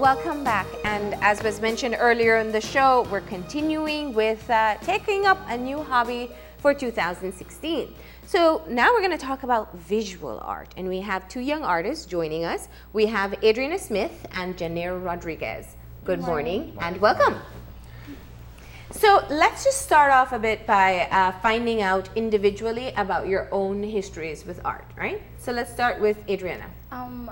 welcome back. And as was mentioned earlier in the show, we're continuing with taking up a new hobby for 2016. So now we're going to talk about visual art, and we have two young artists joining us. We have Adriana Smith and Janir Rodriguez. Good morning and welcome. So let's just start off a bit by finding out individually about your own histories with art, right? So let's start with Adriana.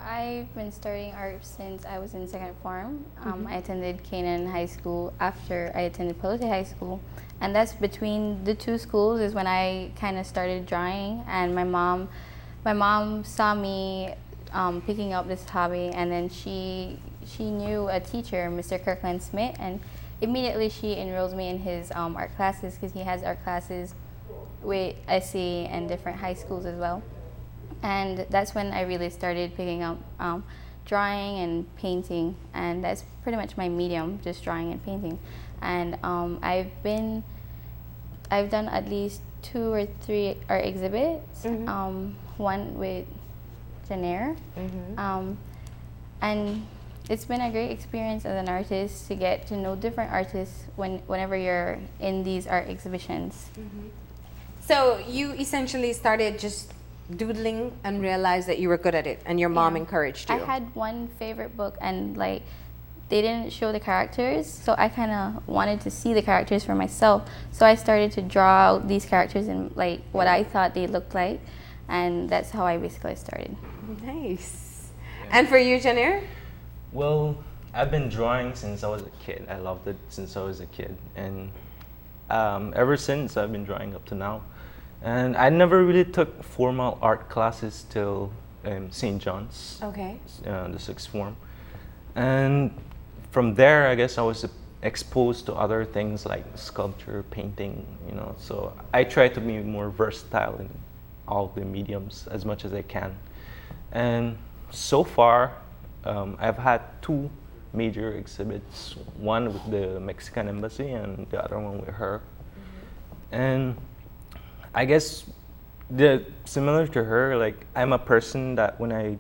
I've been studying art since I was in second form. I attended Canaan High School after I attended Pelote High School. And that's between the two schools is when I kind of started drawing. And my mom saw me picking up this hobby, and then she knew a teacher, Mr. Kirkland Smith, and immediately she enrolls me in his art classes because he has art classes with SE and different high schools as well. And that's when I really started picking up drawing and painting, and that's pretty much my medium, just drawing and painting. And I've done at least 2 or 3 art exhibits, one with Janir, and it's been a great experience as an artist to get to know different artists whenever you're in these art exhibitions. So you essentially started just doodling and realized that you were good at it, and your mom encouraged you. I had one favorite book, and like they didn't show the characters, so I kind of wanted to see the characters for myself. So I started to draw out these characters and like what I thought they looked like, and that's how I basically started. Nice. And for you, Janir? Well, I've been drawing since I was a kid. I loved it since I was a kid, and ever since I've been drawing up to now. And I never really took formal art classes till St. John's, the sixth form. And from there, I guess I was exposed to other things like sculpture, painting, So I try to be more versatile in all the mediums as much as I can. And so far, I've had 2 major exhibits, one with the Mexican embassy and the other one with her. And I guess similar to her, like I'm a person that when I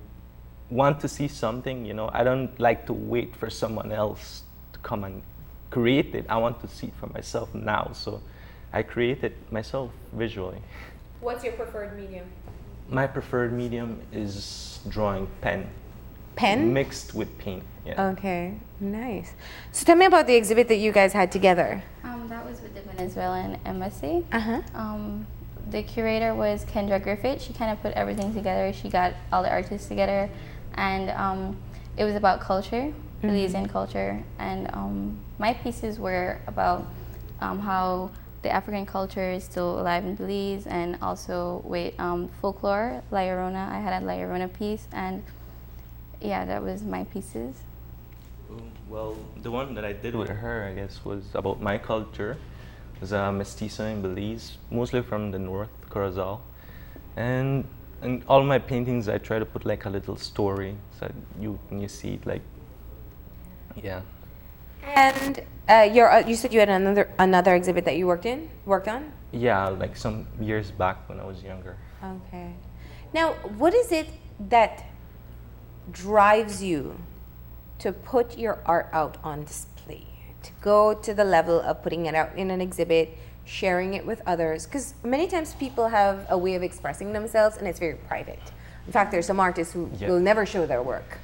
want to see something, I don't like to wait for someone else to come and create it. I want to see it for myself now, so I create it myself visually. What's your preferred medium? My preferred medium is drawing pen. Pen? Mixed with paint, yeah. Okay, nice. So tell me about the exhibit that you guys had together. That was with the Venezuelan embassy. The curator was Kendra Griffith. She kind of put everything together. She got all the artists together, and it was about culture, Belizean culture. And my pieces were about how the African culture is still alive in Belize, and also with folklore, La Llorona. I had a La Llorona piece, and yeah, that was my pieces. Well, the one that I did with her, I guess, was about my culture. It was a mestizo in Belize, mostly from the north, Corazal. And in all my paintings, I try to put like a little story, so when you see it, like, yeah. And you said you had another exhibit that you worked on? Yeah, like some years back when I was younger. Okay. Now, what is it that drives you to put your art out on display, to go to the level of putting it out in an exhibit, sharing it with others? Because many times people have a way of expressing themselves and it's very private. In fact, there's some artists who will never show their work.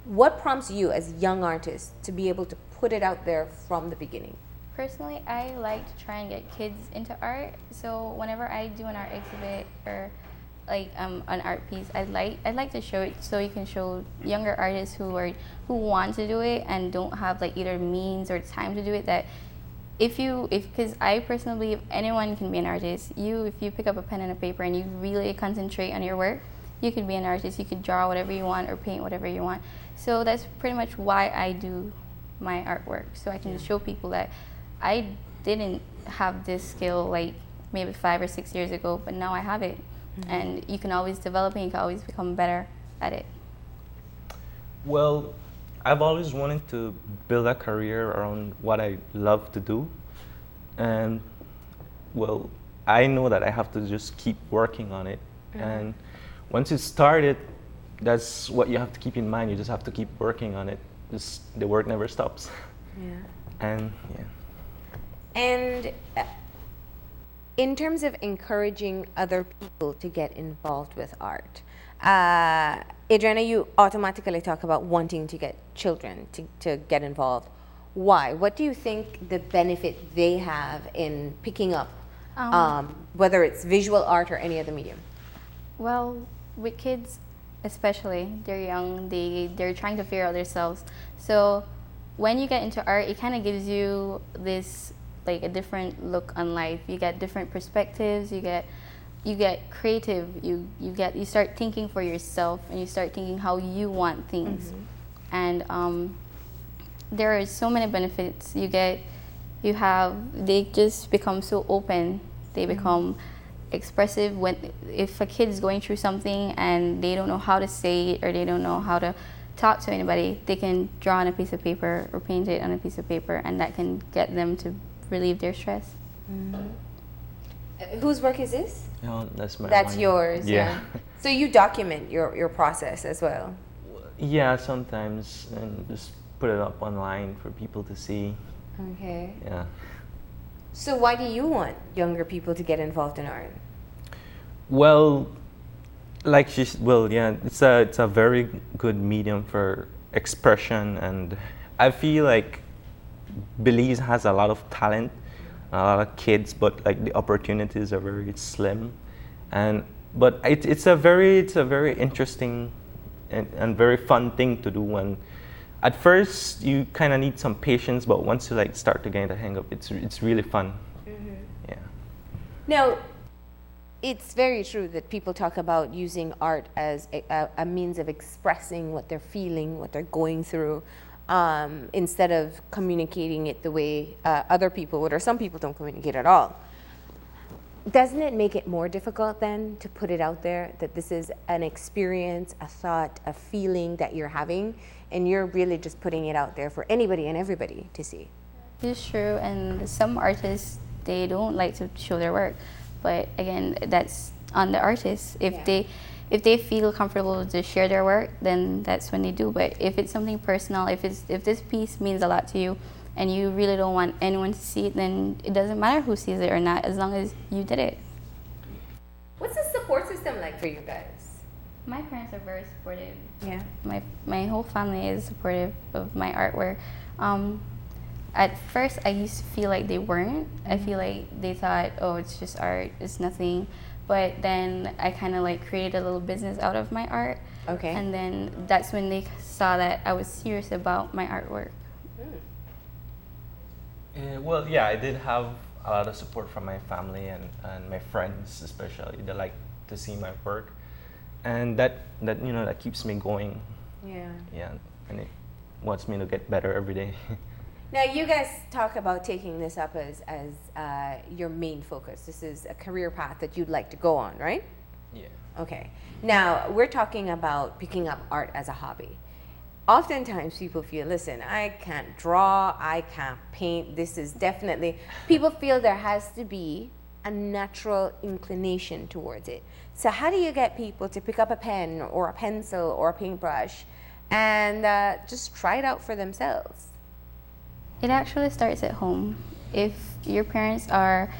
What prompts you as young artists to be able to put it out there from the beginning? Personally, I like to try and get kids into art. So whenever I do an art exhibit or like an art piece, I'd like to show it so you can show younger artists who want to do it and don't have like either means or time to do it. That because I personally believe anyone can be an artist. If you pick up a pen and a paper and you really concentrate on your work, you could be an artist. You could draw whatever you want or paint whatever you want. So that's pretty much why I do my artwork, so I can show people that I didn't have this skill like maybe 5 or 6 years ago, but now I have it. And you can always develop and you can always become better at it. Well, I've always wanted to build a career around what I love to do. And well, I know that I have to just keep working on it. And once you start it, that's what you have to keep in mind. You just have to keep working on it. just the work never stops. Yeah. And yeah. And in terms of encouraging other people to get involved with art, Adriana, you automatically talk about wanting to get children to get involved. Why? What do you think the benefit they have in picking up, whether it's visual art or any other medium? Well, with kids, especially, they're young, they're trying to figure out themselves. So when you get into art, it kind of gives you this, like, a different look on life. You get different perspectives, you get creative, you start thinking for yourself, and you start thinking how you want things. And there are so many benefits they just become so open, they become expressive. If a kid's going through something and they don't know how to say it, or they don't know how to talk to anybody, they can draw on a piece of paper or paint it on a piece of paper, and that can get them to relieve their stress. Whose work is this? That's my That's one. yours. Yeah. So you document your process as well. Yeah, sometimes, and just put it up online for people to see. Okay. Yeah. So why do you want younger people to get involved in art? Well, it's a very good medium for expression, and I feel like Belize has a lot of talent, a lot of kids, but like the opportunities are very slim, but it's a very interesting and very fun thing to do. When at first you kind of need some patience, but once you like start to get the hang of it, it's really fun. Yeah. Now, it's very true that people talk about using art as a means of expressing what they're feeling, what they're going through, instead of communicating it the way other people would, or some people don't communicate at all. Doesn't it make it more difficult then to put it out there that this is an experience, a thought, a feeling that you're having, and you're really just putting it out there for anybody and everybody to see? It's true, and some artists, they don't like to show their work, but again, that's on the artist. If they feel comfortable to share their work, then that's when they do. But if it's something personal, if this piece means a lot to you, and you really don't want anyone to see it, then it doesn't matter who sees it or not, as long as you did it. What's the support system like for you guys? My parents are very supportive. Yeah. My whole family is supportive of my artwork. At first, I used to feel like they weren't. I feel like they thought, oh, it's just art, it's nothing. But then I kind of like created a little business out of my art. Okay. And then that's when they saw that I was serious about my artwork. Well, yeah, I did have a lot of support from my family and my friends, especially. They like to see my work, and that keeps me going. Yeah. Yeah, and it wants me to get better every day. Now, you guys talk about taking this up as your main focus. This is a career path that you'd like to go on, right? Yeah. Okay. Now, we're talking about picking up art as a hobby. Oftentimes people feel, listen, I can't draw, I can't paint. This is definitely, people feel there has to be a natural inclination towards it. So how do you get people to pick up a pen or a pencil or a paintbrush and just try it out for themselves? It actually starts at home. If your parents are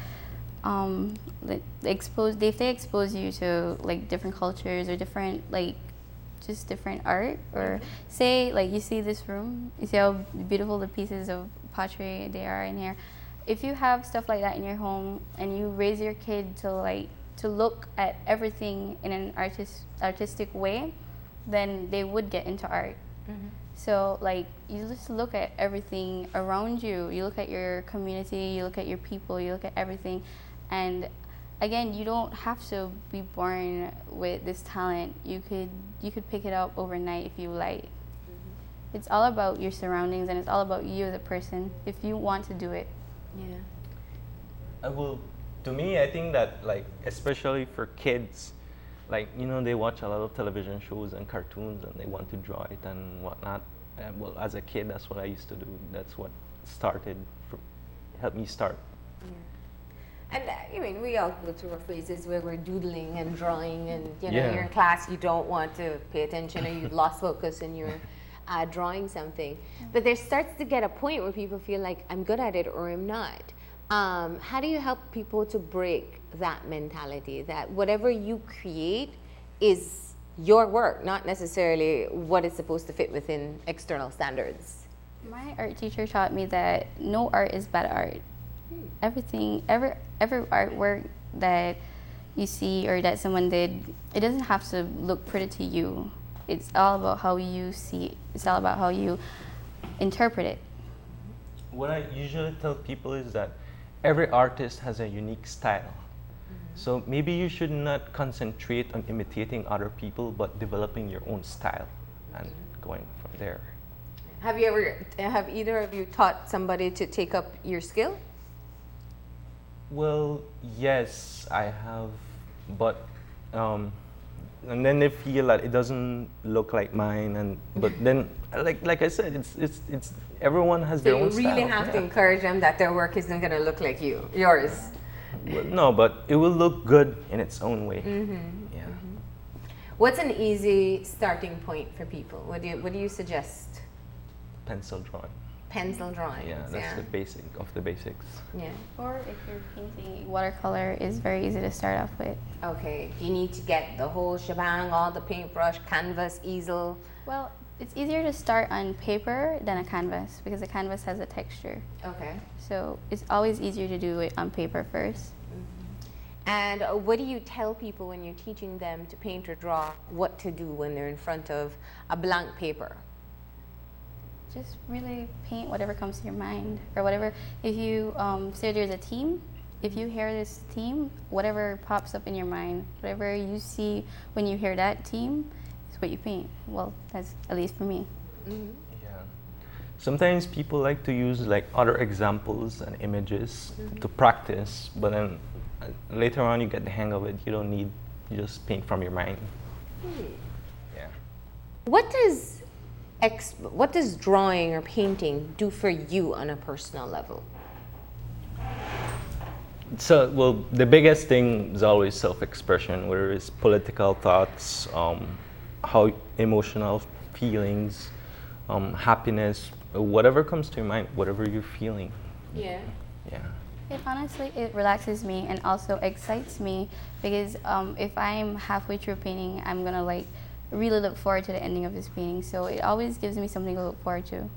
exposed, if they expose you to like different cultures or different just different art, or say like you see this room, you see how beautiful the pieces of pottery they are in here. If you have stuff like that in your home and you raise your kid to look at everything in an artistic way, then they would get into art. So like you just look at everything around you, you look at your community, you look at your people, you look at everything, and again, you don't have to be born with this talent. You could pick it up overnight if you like. It's all about your surroundings, and it's all about you as a person if you want to do it. Yeah. To me, I think that like especially for kids, like they watch a lot of television shows and cartoons, and they want to draw it and whatnot. Well, as a kid, that's what I used to do. That's what helped me start. Yeah. And I mean, we all go through our phases where we're doodling and drawing, and you're in class, you don't want to pay attention, or you lost focus, and you're. drawing something. But there starts to get a point where people feel like I'm good at it or I'm not. How do you help people to break that mentality that whatever you create is your work, not necessarily what is supposed to fit within external standards? My art teacher taught me that no art is bad art. Everything, every artwork that you see or that someone did, it doesn't have to look pretty to you. It's all about how you see it. It's all about how you interpret it. What I usually tell people is that every artist has a unique style. So maybe you should not concentrate on imitating other people, but developing your own style and going from there. Have either of you taught somebody to take up your skill? Well, yes, I have, but and then they feel that it doesn't look like mine, but then like I said, it's everyone has their own style. So you really have to encourage them that their work isn't going to look like yours. Well, no, but it will look good in its own way. Yeah. What's an easy starting point for people? What do you suggest? Pencil drawing. Pencil drawing. Yeah, that's the basic of the basics. Yeah. Or if you're painting, watercolor is very easy to start off with. Okay. Do you need to get the whole shebang, all the paintbrush, canvas, easel? Well, it's easier to start on paper than a canvas because a canvas has a texture. Okay. So it's always easier to do it on paper first. And what do you tell people when you're teaching them to paint or draw what to do when they're in front of a blank paper? Just really paint whatever comes to your mind or whatever. If you say there's a theme, if you hear this theme, whatever pops up in your mind, whatever you see when you hear that theme is what you paint. Well, that's at least for me. Yeah. Sometimes people like to use like other examples and images to practice, but then later on you get the hang of it. You don't need, you just paint from your mind. Yeah. What does drawing or painting do for you on a personal level? So, well, the biggest thing is always self-expression, whether it's political thoughts, how emotional feelings, happiness, whatever comes to your mind, whatever you're feeling. Yeah. Yeah. It honestly, it relaxes me and also excites me because if I'm halfway through painting, I'm gonna like really look forward to the ending of this painting. So it always gives me something to look forward to.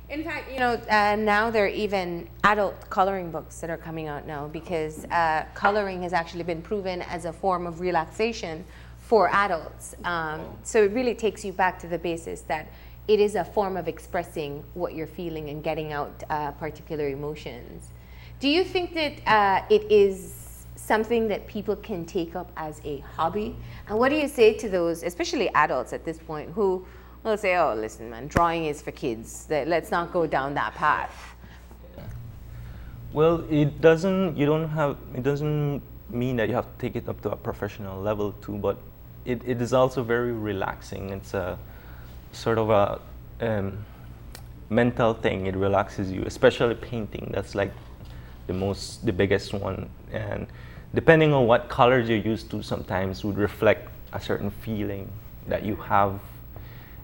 In fact, now there are even adult coloring books that are coming out now because coloring has actually been proven as a form of relaxation for adults. So it really takes you back to the basis that it is a form of expressing what you're feeling and getting out particular emotions. Do you think that it is something that people can take up as a hobby? And what do you say to those, especially adults at this point, who will say, oh, listen, man, drawing is for kids. Let's not go down that path. Yeah. Well, it doesn't mean that you have to take it up to a professional level too, but it is also very relaxing. It's a sort of a mental thing. It relaxes you, especially painting. That's like the biggest one. And depending on what colors you're used to, sometimes would reflect a certain feeling that you have,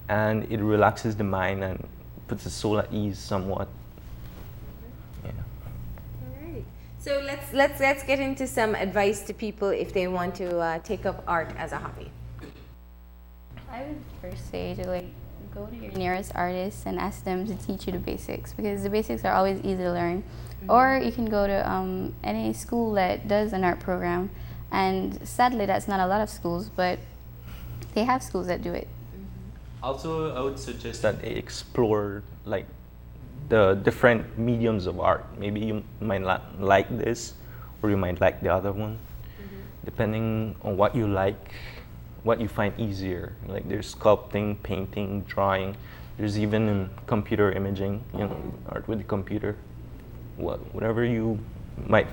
and it relaxes the mind and puts the soul at ease somewhat. Yeah. All right. So let's get into some advice to people if they want to take up art as a hobby. I would first say to like go to your nearest artist and ask them to teach you the basics because the basics are always easy to learn. Or you can go to any school that does an art program, and sadly that's not a lot of schools, but they have schools that do it. Also, I would suggest that they explore like the different mediums of art. Maybe you might not like this, or you might like the other one, depending on what you like, what you find easier. Like there's sculpting, painting, drawing. There's even computer imaging, art with the computer. Whatever you might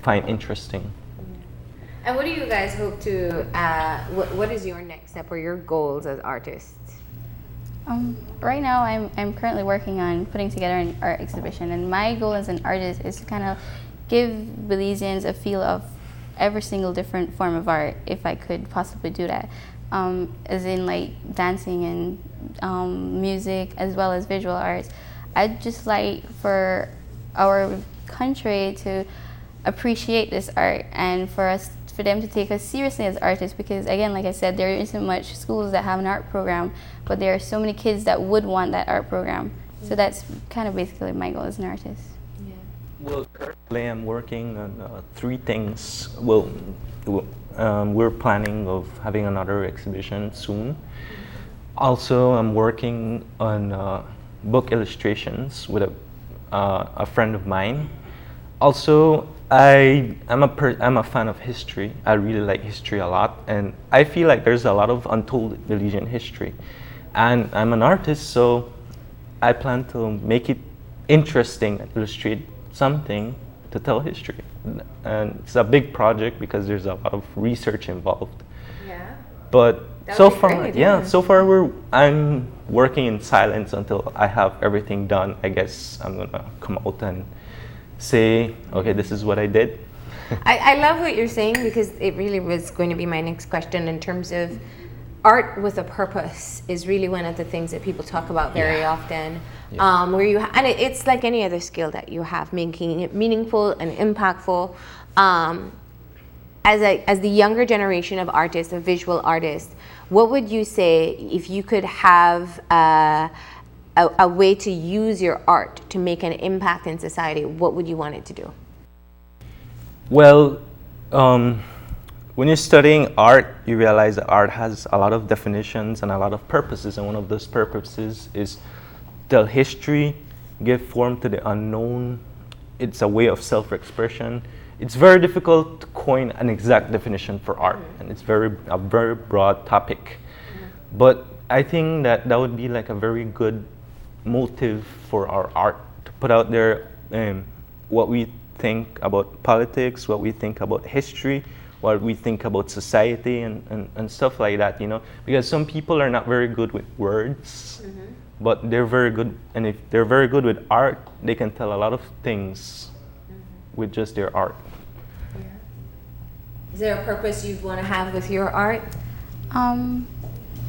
find interesting. And what do you guys hope to, what is your next step or your goals as artists? Right now, I'm currently working on putting together an art exhibition, and my goal as an artist is to kind of give Belizeans a feel of every single different form of art, if I could possibly do that. as in like dancing and music as well as visual arts. I'd just like for our country to appreciate this art and for them to take us seriously as artists, because again, like I said, there isn't much schools that have an art program, but there are so many kids that would want that art program. So that's kind of basically my goal as an artist. Well, currently I'm working on 3 things. Well, we're planning of having another exhibition soon. Also, I'm working on book illustrations with a friend of mine. Also, I'm a fan of history. I really like history a lot, and I feel like there's a lot of untold Belizean history. And I'm an artist, so I plan to make it interesting and illustrate something to tell history. And it's a big project because there's a lot of research involved. Yeah. But That so would be far, great, yeah, yeah. so far I'm working in silence until I have everything done. I guess I'm gonna come out and say, okay, this is what I did. I love what you're saying, because it really was going to be my next question in terms of art with a purpose is really one of the things that people talk about very often. Where you and it's like any other skill that you have, making it meaningful and impactful. As the younger generation of artists, of visual artists, what would you say if you could have a way to use your art to make an impact in society? What would you want it to do? Well, when you're studying art, you realize that art has a lot of definitions and a lot of purposes, and one of those purposes is tell history, give form to the unknown. It's a way of self-expression. It's very difficult to coin an exact definition for art, and it's a very broad topic. But I think that would be like a very good motive for our art to put out there what we think about politics, what we think about history, what we think about society, and stuff like that, you know, because some people are not very good with words, but they're very good, and if they're very good with art, they can tell a lot of things with just their art. Is there a purpose you'd want to have with your art?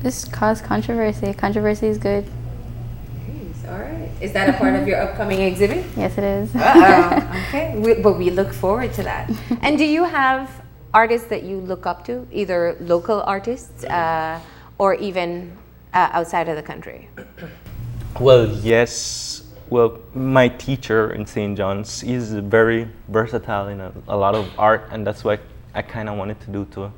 Just cause controversy. Controversy is good. All right. Is that a part of your upcoming exhibit? Yes, it is. Okay. But we look forward to that. And do you have artists that you look up to, either local artists or even outside of the country? Well, yes. Well, my teacher in St. John's is very versatile in a lot of art, and that's what I kind of wanted to do too.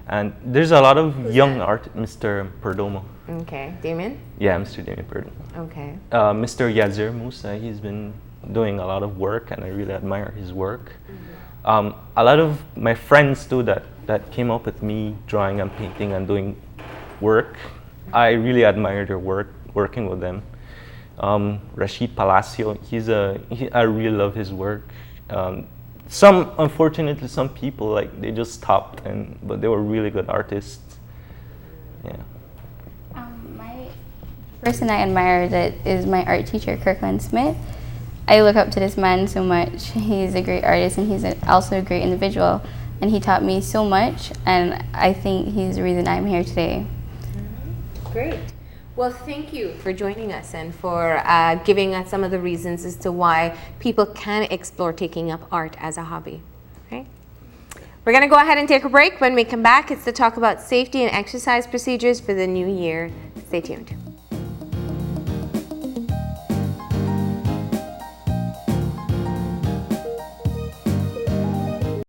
And there's a lot of young art, Mr. Perdomo. Okay. Damien? Yeah, Mr. Damien Perdomo. Okay. Mr. Yazir Musa, he's been doing a lot of work, and I really admire his work. A lot of my friends too that came up with me drawing and painting and doing work, I really admire their work, working with them. Rashid Palacio, I really love his work. Unfortunately, some people, like, they just stopped, but they were really good artists. Yeah. My person I admire that is my art teacher, Kirkland Smith. I look up to this man so much. He's a great artist, and he's also a great individual, and he taught me so much, and I think he's the reason I'm here today. Great. Well, thank you for joining us and for giving us some of the reasons as to why people can explore taking up art as a hobby. Okay? We're going to go ahead and take a break. When we come back, it's to talk about safety and exercise procedures for the new year. Stay tuned.